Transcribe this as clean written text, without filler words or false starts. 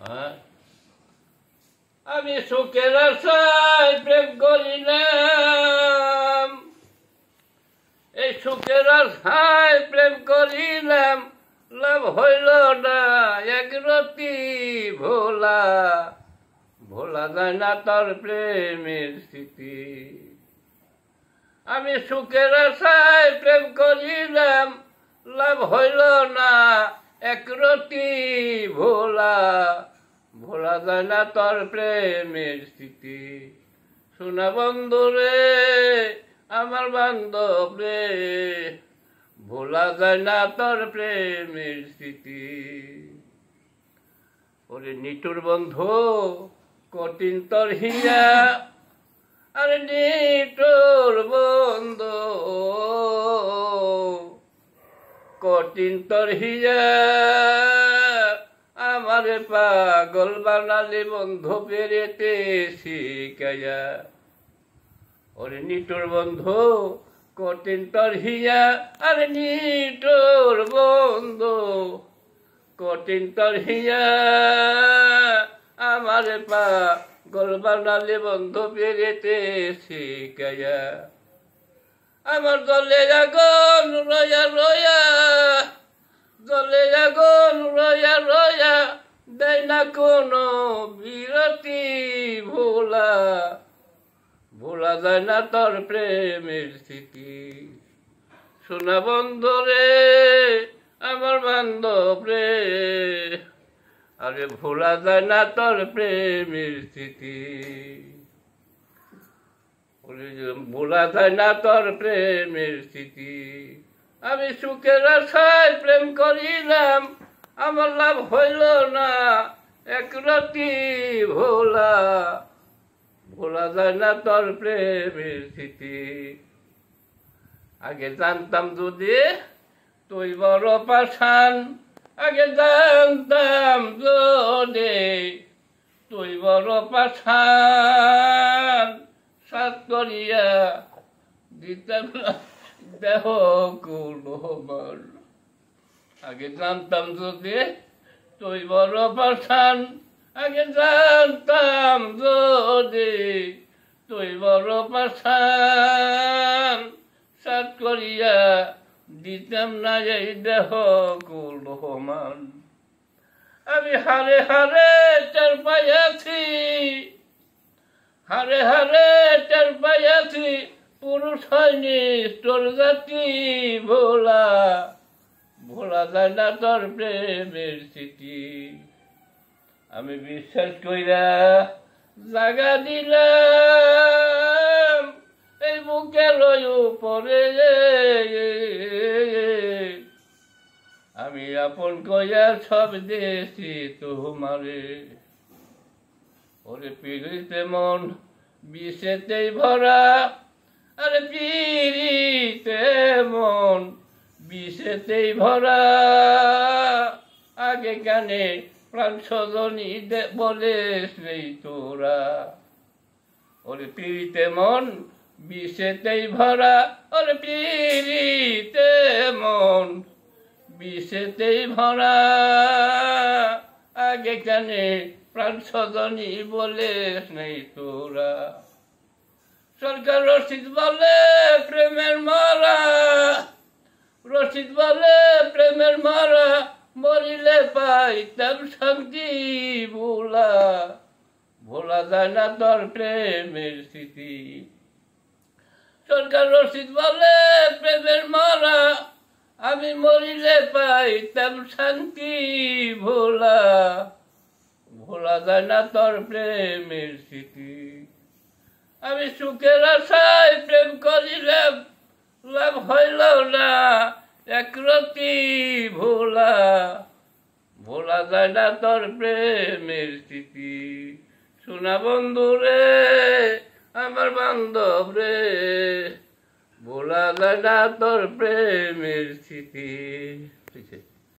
হ্যাঁ, আমি সুখের আশায় প্রেম করিলাম, এই সুখের আশায় প্রেম করিলাম, লাভ হইল না একরতি ভোলা, ভোলা যায় না তার প্রেমের স্মৃতি। আমি সুখের আশায় প্রেম করিলাম, লাভ হইল না একরতি ভোলা, ভোলা যায় না তার প্রেমের স্মৃতি। শোনা বন্ধু রে আমার বান্ধব রে, ভোলা যায় না তোর প্রেমের স্মৃতি। ওরে নিটুর বন্ধু কঠিন তোর হিয়া, আরে নিটুর বন্ধু কঠিন তোর হিয়া, আমারে পাগল বানালি বন্ধু পেরেতে শিখাইয়া। ওরে নিটুর বন্ধু কঠিন তোর হিয়া, আরে নিটুর বন্ধু কঠিন তোর হিয়া, আমারে পাগল বানালি বন্ধু পেরেতে শিখাইয়া। আমার জলে আগুন রয়া রয়া, জলে আগুন রয়া রয়া, দেয় না কোনো বিরতি ভোলা, ভোলা যায় না তোর প্রেমের স্মৃতি। শোনা বন্ধু রে আমার বান্ধব রে, আরে ভোলা যায় না তোর প্রেমের স্মৃতি। ভোলা যায় না তোর প্রেমের স্মৃতি। আমি সুখের আশায় প্রেম করিলাম, আমার লাভ হইল না একরতি ভোলা, ভোলা যায় না তোর প্রেমের স্মৃতি। আগে জানতাম যদি তুই বড় পাষাণ, আগে জানতাম যদি তুই বড় পাষাণ, সাত করিয়া দিতাম না দেহ কুলমান। আগে জানতাম যদি তুই বড় পাষাণ, আগে জানতাম যদি তুই বড় পাষাণ, সাত করিয়া দিতাম না এই দেহ কুলমান। আমি হারে হারে টের পাইয়াছি, হারে হারে টের পাইয়াছি, পুরুষ হয়নি তোর জাতি ভোলা, ভোলা যায় না তোর প্রেমের স্মৃতি। আমি বিশ্বাস কইরা জাগা দিলাম এই বুকে লই উপরে, আমি আপন কইয়া সব দেশি তোমারে। ওরে পিড়িতে মন বিষেতেই ভরা, আরে পিড়িতে মন বিষেতেই ভরা, আগে কানে প্রাণ সজনী বলিস নেই তোরা। ওরে পিড়িতে মন বিষেতেই ভরা, ওরে পিড়িতে মন বিষেতেই ভরা, আগে কানে প্রাণ সজনী বলিস নেই তোরা। সরকার রশিদ বলে প্রেমের মারা, রশিদ বলে প্রেমের মারা, মরিলে পাইতাম শান্তি ভোলা, ভোলা যায় না তোর প্রেমের স্মৃতি। সরকার রশিদ বলে প্রেমের মারা, আমি মরিলে পাইতাম শান্তি ভোলা, ভোলা যায় না তোর প্রেমের স্মৃতি। আমি সুখের আশায় প্রেম করিলাম, লাভ হইল না একরতি ভোলা, ভোলা যায় না তোর প্রেমের স্মৃতি। শোনা বন্ধু রে আমার বান্ধব রে, ভোলা যায় না তোর প্রেমের স্মৃতি।